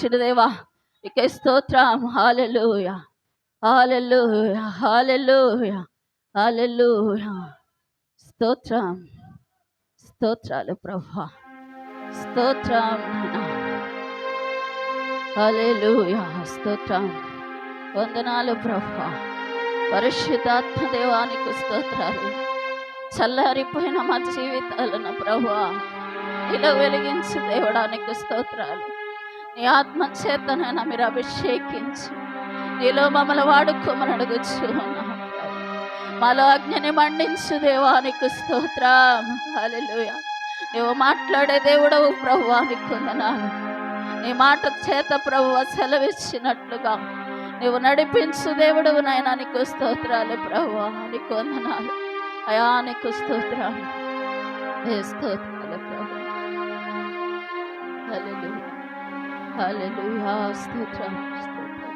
ఇచ్చిన దేవా నీకే స్తోత్రం. హల్లెలూయా, హల్లెలూయా, హల్లెలూయా, హల్లెలూయా. స్తోత్రం, స్తోత్రాలు ప్రభువా, స్తోత్రం నాయనా. హల్లెలూయా, స్తోత్రం, వందనాలు ప్రభువా. పరిశుద్ధాత్మ దేవానికి స్తోత్రాలు. చల్లారిపోయిన మా జీవితాలను ప్రభువా ఇలా వెలిగించి దేవుడానికి స్తోత్రాలు. నీ ఆత్మ చేతనైనా మీరు అభిషేకించి నీలో మమ్మల్ని వాడుకోమని అడుగుచు ఉన్నాము. మాలో అగ్నిని మండించు దేవానికి స్తోత్రం. హల్లెలూయా. నువ్వు మాట్లాడే దేవుడవు ప్రభువా, నీకు వందనాలు. నీ మాట చేత ప్రభువా సెలవిచ్చినట్లుగా నువ్వు నడిపించు దేవుడవు నాయనా, నీకు స్తోత్రాలు ప్రభువా, నీకు వందనాలు అయా, నీకు స్తోత్రాలు, స్తోత్రాలు ప్రభు. హల్లెలూయా, హల్లెలూయా, స్తోత్రం, స్తోత్రం.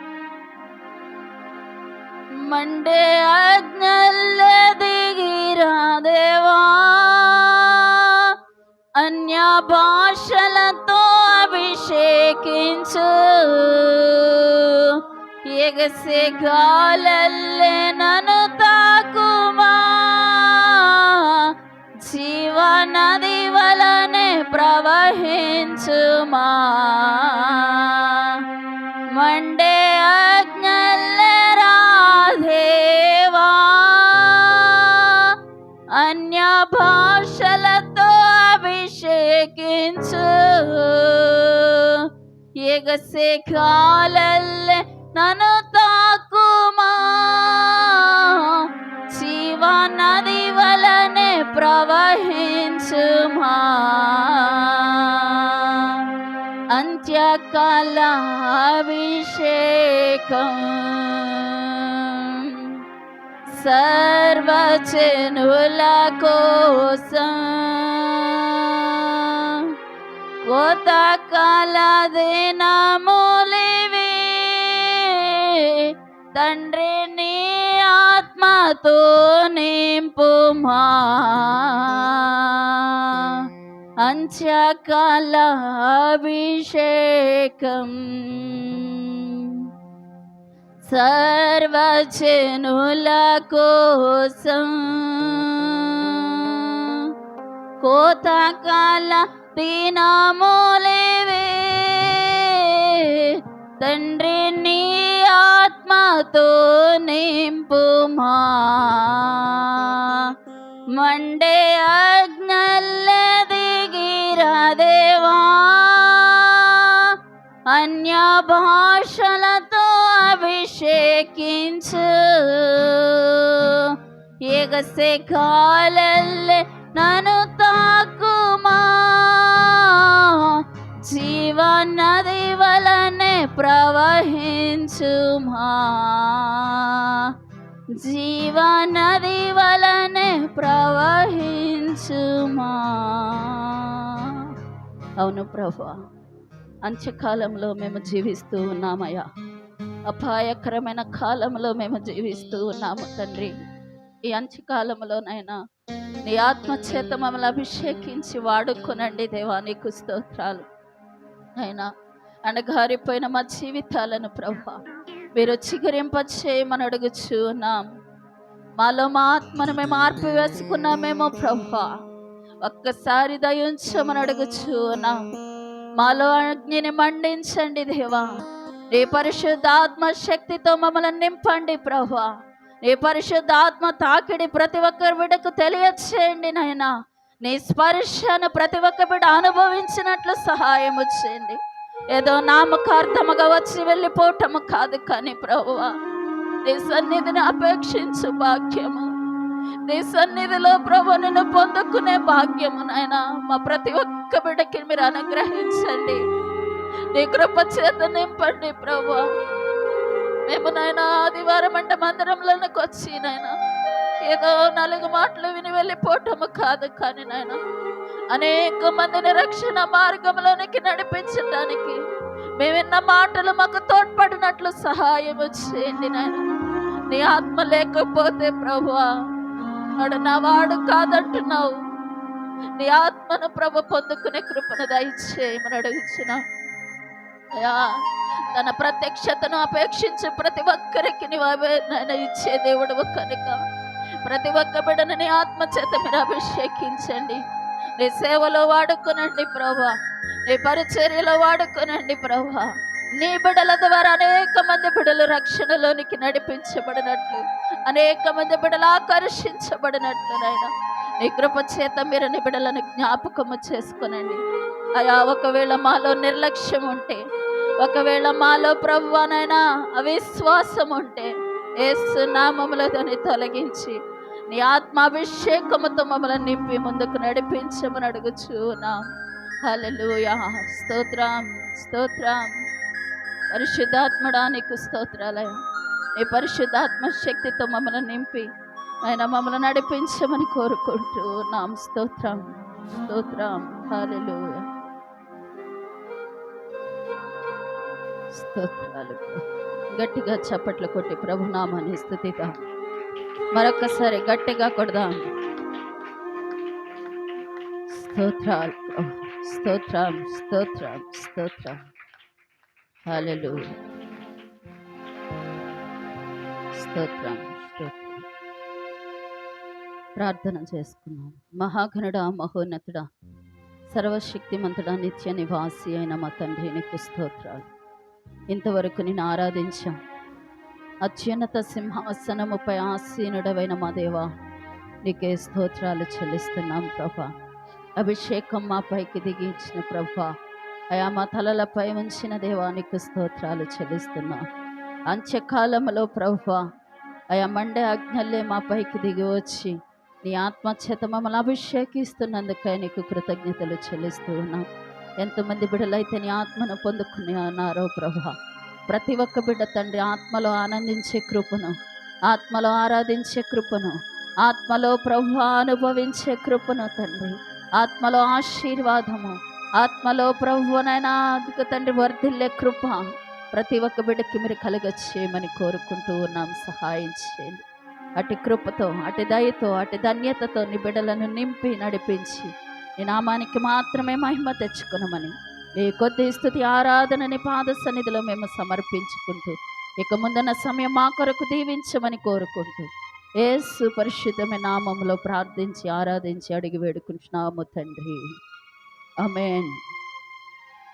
మండే ఆజ్ఞల్లే దిగిరా దేవా, అన్య భాషలతో అభిషేకించు, ఎగసే గాలల్లే నన్ను తాకుమా, జీవనది వలనే ప్రవహించుమా. మండే ఆజ్ఞల్లే రాధేవా, అన్య భాషలతో అభిషేకించు, ఎగసే గాలల్లే నన్ను తాకుమా, జీవనది వలనే ప్రవహించుమా. అంత్యకాల అభిషేకం సర్వజనుల కోసం, కొత్త కాల దినములివి, తండ్రి నీ ఆత్మతో నింపుమా. అంత్యకాల అభిషేకం సర్వజనుల కోసం, కోతకాల దినములివి, తండ్రి నీ ఆత్మతో నింపుమా. మండే ఆజ్ఞల్లే దిగిరా దేవా, అన్య భాషలతో అభిషేకించు, ఎగసే గాలల్లే నన్ను తాకుమా, జీవనది వలనే ప్రవహించుమా, జీవనది వలనే ప్రవహించుమా. అవును ప్రభువా, అంత్యకాలంలో మేము జీవిస్తూ ఉన్నామయ్యా. అపాయకరమైన కాలంలో మేము జీవిస్తూ ఉన్నాము తండ్రి. ఈ అంత్యకాలంలోనైనా నీ ఆత్మ చేత మమ్మల్ని అభిషేకించి వాడుకొనండి దేవా, నీకు స్తోత్రాలు. అయినా అణగారిపోయిన మా జీవితాలను ప్రభువా మీరు చిగురింప చేయమని అడుగుచూ ఉన్నాం. మాలో మా ఆత్మను మేము ఆర్పివేసుకున్నామేమో ప్రభువా, ఒక్కసారి దయించమని అడుగుచూ ఉన్నాం. మాలో అగ్నిని మండించండి దేవా, నీ పరిశుద్ధాత్మ శక్తితో మమ్మల్ని నింపండి ప్రభువా. నీ పరిశుద్ధాత్మ తాకిడి ప్రతి ఒక్కరి బిడ్డకు తెలియచేయండి నాయనా. నీ స్పర్శను ప్రతి ఒక్క బిడ్డ అనుభవించినట్లు సహాయము చేయండి. ఏదో నామకార్థముగా వచ్చి వెళ్ళిపోవటము కాదు, కానీ ప్రభువా నీ సన్నిధిని అపేక్షించు భాగ్యము, నీ సన్నిధిలో ప్రభు నిన్ను పొందుకునే భాగ్యము నాయనా మా ప్రతి ఒక్క బిడ్డకి మీరు అనుగ్రహించండి. నీ కృప చేత నింపండి ప్రభువా. మేము నాయన ఆదివారం అంటే మందిరంలోకి వచ్చి నాయన ఏదో 4 మాటలు విని వెళ్ళిపోవటము కాదు, కానీ నాయన అనేక మందిని రక్షణ మార్గంలోనికి నడిపించడానికి మేమిన్న మాటలు మాకు తోడ్పడినట్లు సహాయము చేయండి నాయన. నీ ఆత్మ లేకపోతే ప్రభువా వాడు నా వాడు కాదంటున్నావు. నీ ఆత్మను ప్రభు పొందుకునే కృపను దయచేయమని అడుగుచున్నా. అయ్యా, తన ప్రత్యక్షతను అపేక్షించి ప్రతి ఒక్కరికి నీవు ఇచ్చే దేవుడు కనుక ప్రతి ఒక్క బిడ్డను నీ ఆత్మ చేత మీరు అభిషేకించండి. నీ సేవలో వాడుకునండి ప్రభా, నీ పరిచర్యలో వాడుకునండి ప్రభా. నీ బిడ్డల ద్వారా అనేక మంది బిడ్డలు రక్షణలోనికి నడిపించబడినట్లు, అనేక మంది బిడ్డలు ఆకర్షించబడినట్లు నాయన నీ కృప చేత మీరు నీ బిడ్డలను జ్ఞాపకము చేసుకునండి. అయా, ఒకవేళ మాలో నిర్లక్ష్యం ఉంటే, ఒకవేళ మాలో ప్రభువానైనా అవిశ్వాసం ఉంటే యేసు నామములో దాన్ని తొలగించి నీ ఆత్మాభిషేకముతో మమ్మల్ని నింపి ముందుకు నడిపించమని అడుగుచున్నాం. హల్లెలూయా. స్తోత్రం, స్తోత్రం. పరిశుద్ధాత్మడా నీకు స్తోత్రాలయ. నీ పరిశుద్ధాత్మ శక్తితో మమ్మల్ని నింపి ఆయన మమ్మల్ని నడిపించమని కోరుకుంటున్నాం. స్తోత్రం, స్తోత్రం. హల్లెలూయా. స్తోత్రాలు. గట్టిగా చప్పట్లు కొట్టి ప్రభునామాన్ని స్తుతిద్దాం. మరొకసారి గట్టిగా కొడదాం. స్తోత్రాలు, స్తోత్రం, స్తోత్రం, స్తోత్రం. హల్లెలూయా. స్తోత్రం, స్తోత్రం. ప్రార్థన చేసుకున్నాం. మహాగణుడా, మహోన్నతుడా, సర్వశక్తిమంతుడా, నిత్య నివాసి అయిన మా తండ్రి నీకు స్తోత్రాలు. ఇంతవరకు నేను ఆరాధించాం. అత్యున్నత సింహాసనముపై ఆసీనుడవైన మా దేవా నీకే స్తోత్రాలు చెల్లిస్తున్నాం ప్రభా. అభిషేకం మా పైకి దిగించిన ప్రభా, అయా మా తలలపై ఉంచిన దేవా నీకు స్తోత్రాలు చెల్లిస్తున్నా. అంత్యకాలంలో ప్రభా, అయా మండే అగ్నల్లే మా పైకి దిగి వచ్చి నీ ఆత్మచేత మమ్మల్ని అభిషేకిస్తున్నందుకై నీకు కృతజ్ఞతలు చెల్లిస్తూ ఉన్నాం. ఎంతమంది బిడ్డలైతే నీ ఆత్మను పొందుకుని అన్నారో ప్రభా, ప్రతి ఒక్క బిడ్డ తండ్రి ఆత్మలో ఆనందించే కృపను, ఆత్మలో ఆరాధించే కృపను, ఆత్మలో ప్రభు అనుభవించే కృపను తండ్రి, ఆత్మలో ఆశీర్వాదము, ఆత్మలో ప్రభునైనా తండ్రి వర్ధిల్లే కృప ప్రతి ఒక్క బిడ్డకి మీరు కలుగచ్చేయమని కోరుకుంటూ ఉన్నాం. సహాయం చేయండి. అటు కృపతో, అటు దయతో, అటు ధన్యతతో నీ బిడ్డలను నింపి నడిపించి నీ నామానికి మాత్రమే మహిమ తెచ్చుకునమని ఈ కొద్ది స్తుతి ఆరాధనని పాద సన్నిధిలో మేము సమర్పించుకుంటూ ఇక ముందున్న సమయం మా కొరకు దీవించమని కోరుకుంటూ యేసు పరిశుద్ధమైన నామములో ప్రార్థించి ఆరాధించి అడిగి వేడుకుంటున్నాము తండ్రి. ఆమేన్.